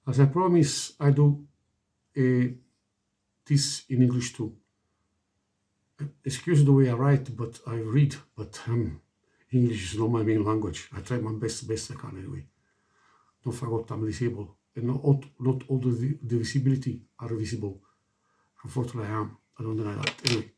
As I promise, I do this in English too. Excuse the way I write, but I read, but English is not my main language. I try my best I can anyway. Don't forget I'm disabled, and not all the visibility are visible. Unfortunately, I am. I don't deny that. Anyway,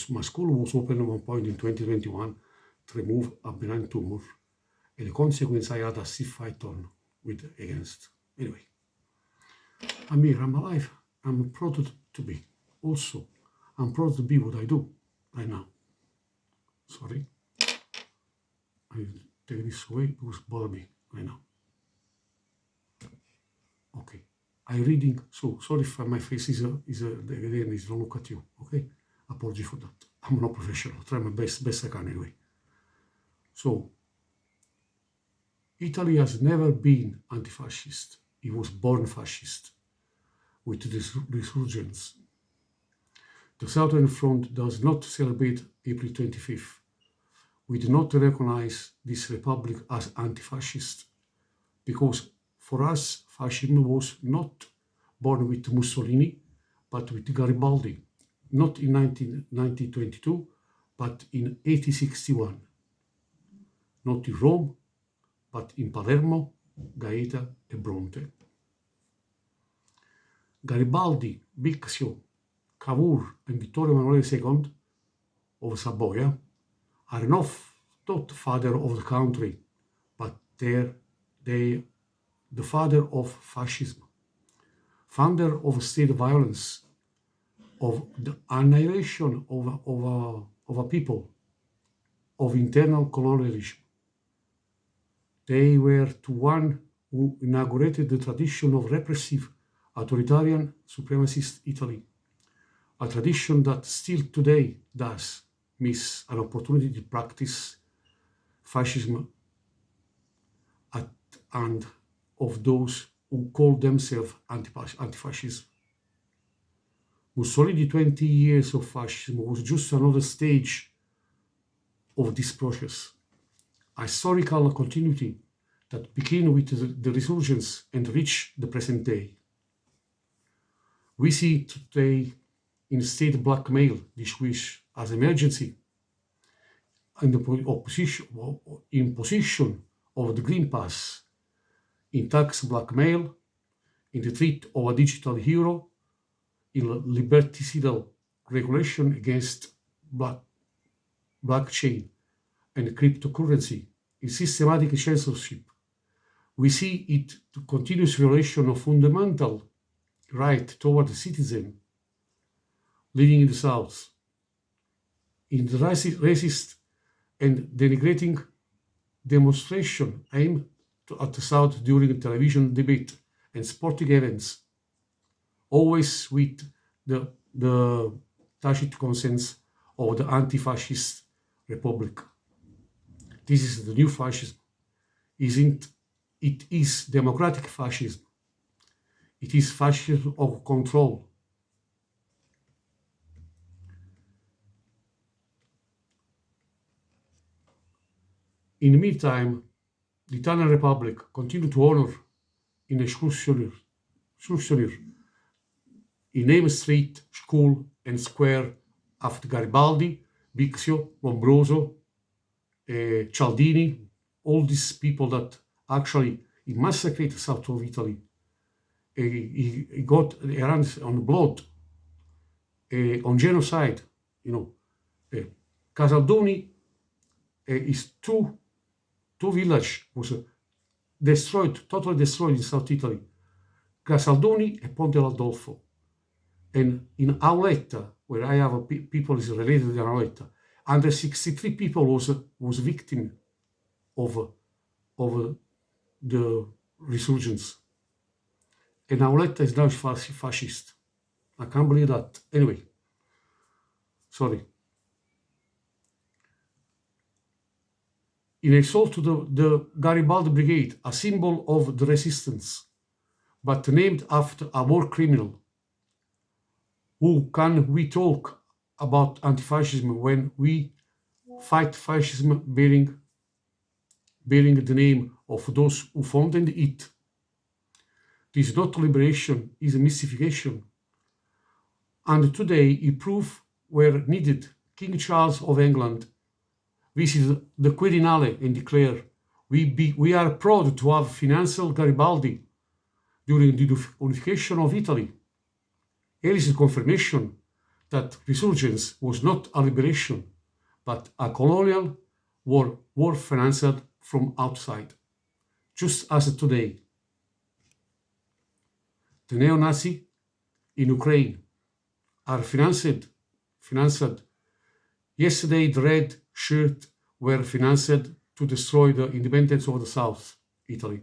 my school was open at one point in 2021 to remove a benign tumor, and the consequence I had a stiff fight on against. Anyway, I'm here. I'm alive. I'm proud to be. Also, I'm proud to be what I do right now. Sorry. I take this away because it bothers me right now. Okay. I'm reading, so sorry if my face is don't look at you, okay? Apology for that. I'm not professional. Try my best I can anyway. So, Italy has never been anti-fascist. It was born fascist with this resurgence. The Southern Front does not celebrate April 25th. We do not recognize this republic as anti-fascist because for us, fascism was not born with Mussolini, but with Garibaldi, not in 1922, but in 1861. Not in Rome, but in Palermo, Gaeta e Bronte. Garibaldi, Bixio, Cavour, and Vittorio Emanuele II of Savoia are not father of the country, but the father of fascism, founder of state violence, of the annihilation of a people, of internal colonialism. They were the one who inaugurated the tradition of repressive, authoritarian, supremacist Italy, a tradition that still today does miss an opportunity to practice fascism at hand of those who call themselves anti-fascists. Mussolini's 20 years of fascism was just another stage of this process, a historical continuity that began with the resurgence and reached the present day. We see today in state blackmail this wish as emergency and the imposition of the Green Pass, in tax blackmail, in the threat of a digital hero, in liberticidal regulation against blockchain and cryptocurrency, in systematic censorship. We see it to continuous violation of fundamental right toward the citizen living in the South, in the racist and denigrating demonstration aimed at the South during television debate and sporting events, always with the tacit consent of the anti-fascist republic. This is the new fascism. It is democratic fascism. It is fascism of control. In the meantime, the Italian Republic continued to honor in exclusionary in name street, school, and square after Garibaldi, Bixio, Lombroso, Cialdini, all these people that actually he massacred the south of Italy. He got hands on blood, on genocide. Casaldoni, his two villages was totally destroyed in South Italy. Casaldoni and Ponte Landolfo. And in Auletta, where I have people is related to Auletta, 163 people was victim of the resurgence. And Auletta is now fascist. I can't believe that. Anyway, sorry. In assault to the Garibaldi Brigade, a symbol of the resistance, but named after a war criminal. Who can we talk about anti-fascism when we fight fascism bearing the name of those who founded it. This not liberation is a mystification. And today, if proof were needed, King Charles of England visited the Quirinale and declared, we are proud to have financed Garibaldi during the unification of Italy. Here is a confirmation that resurgence was not a liberation, but a colonial war financed from outside, just as today. The neo-Nazi in Ukraine are financed. Yesterday, the red shirt were financed to destroy the independence of the South, Italy.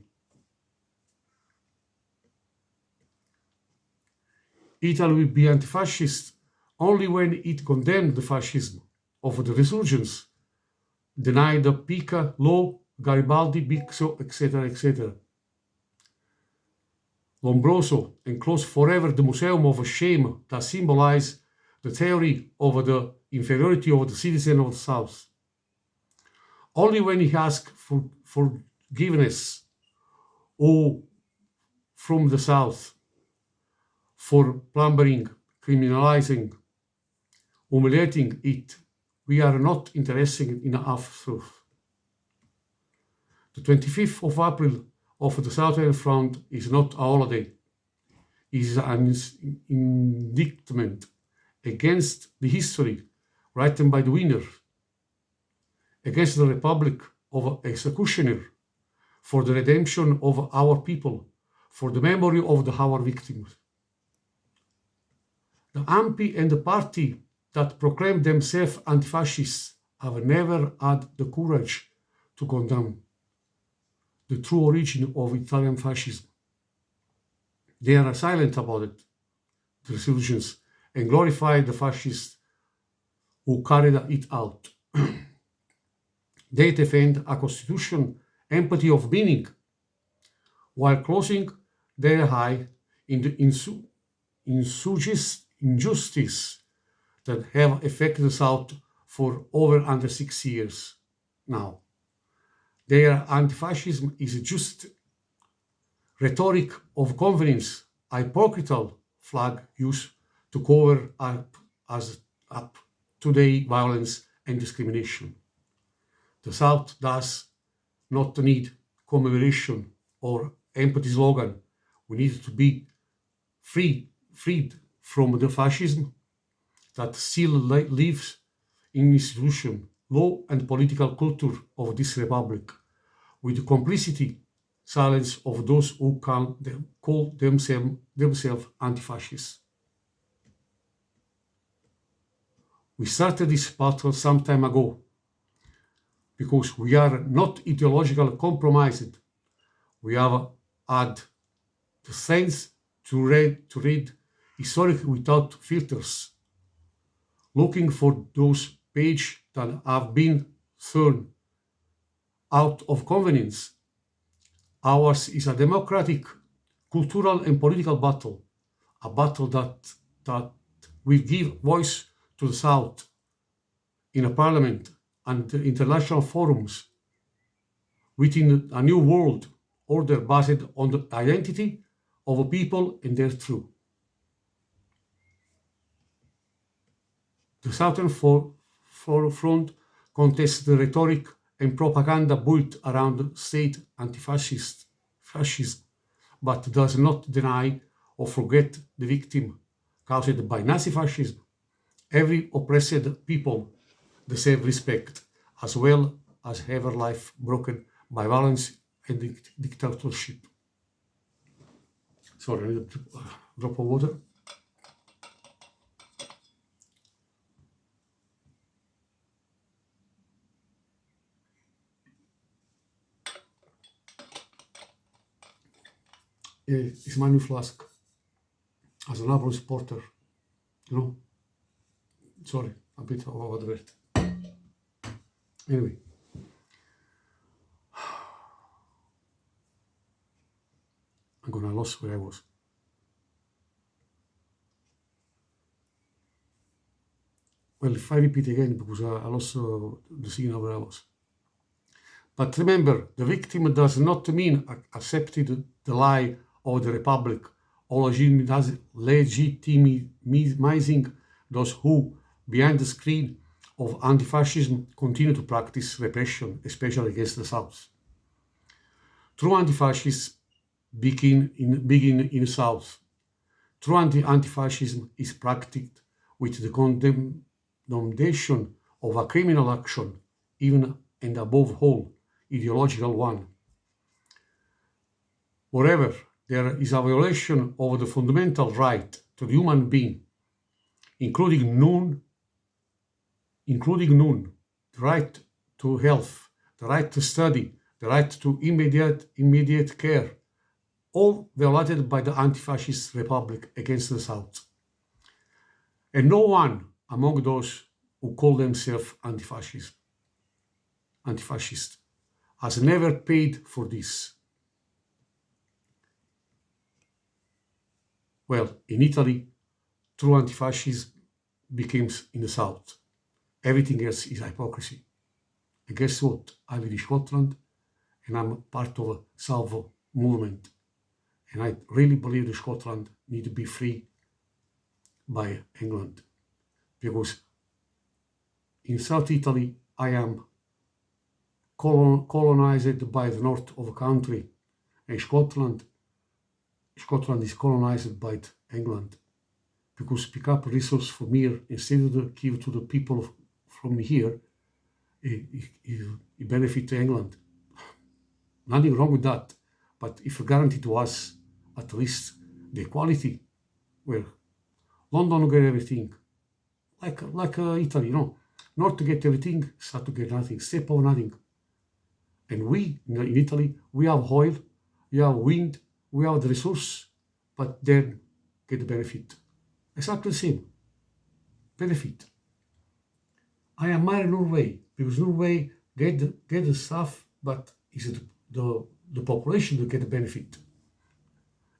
Italy will be anti-fascist only when it condemned the fascism of the resurgence, denied the Pica law, Garibaldi, Bixio, etc., etc. Lombroso enclosed forever the museum of shame that symbolized the theory of the inferiority of the citizen of the South. Only when he asked for forgiveness from the South for plundering, criminalizing, humiliating it, we are not interested in half-truth. The 25th of April of the Southern Front is not a holiday. It is an indictment against the history written by the winner, against the Republic of executioner, for the redemption of our people, for the memory of our victims. The ANPI and the party that proclaim themselves anti-fascists have never had the courage to condemn the true origin of Italian fascism. They are silent about it, the resurgence, and glorify the fascists who carried it out. They defend a constitution empty of meaning, while closing their eye in the injustice that have affected the South for over 6 years now. Their anti-fascism is just rhetoric of convenience, a hypocritical flag used to cover up today violence and discrimination. The South does not need commemoration or empty slogan. We need to be freed from the fascism that still lives in institution, law and political culture of this republic, with the complicity silence of those who call themselves anti-fascists. We started this battle some time ago because we are not ideologically compromised. We have had the sense to read history without filters, looking for those pages that have been thrown out of convenience. Ours is a democratic, cultural and political battle, a battle that will give voice to the South in a parliament and international forums within a new world order based on the identity of a people and their truth. The Southern Front contests the rhetoric and propaganda built around state fascism, but does not deny or forget the victim caused by Nazi fascism. Every oppressed people deserve respect, as well as have their life broken by violence and dictatorship. Sorry, I need a drop of water. It's my new flask. As a Napoli supporter, sorry, a bit over the breath. Anyway. I'm gonna lose where I was. Well, if I repeat again, because I lost the signal where I was. But remember, the victim does not mean accepted the lie of the Republic or legitimizing those who, behind the screen of anti-fascism, continue to practice repression, especially against the South. True anti-fascists begin in the South. True anti-fascism is practiced with the condemnation of a criminal action, even and above all, ideological one. Wherever there is a violation of the fundamental right to the human being, including none, the right to health, the right to study, the right to immediate care, all violated by the anti-fascist republic against the South. And no one among those who call themselves anti-fascist has never paid for this. Well, in Italy, true anti-fascism becomes in the South. Everything else is hypocrisy. And guess what? I live in Scotland and I'm part of a Salvo movement. And I really believe that Scotland needs to be free by England. Because in South Italy, I am colonized by the north of the country. And Scotland is colonized by England. Because pick up resources from here instead of give to the people from here, it benefit England. Nothing wrong with that. But if you guarantee to us at least the equality, where London get everything, like Italy, not to get everything, start to get nothing, step of nothing. And we, in Italy, we have oil, we have wind, we have the resource, but then get the benefit. Exactly the same. Benefit. I admire Norway, because Norway get the stuff, but is it the population to get the benefit?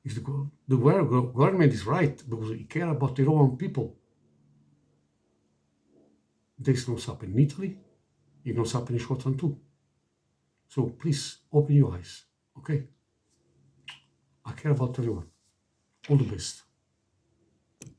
Is the government is right, because it care about their own people. This not happen in Italy, it not happen in Scotland too. So please open your eyes, okay? I care about everyone. All the best.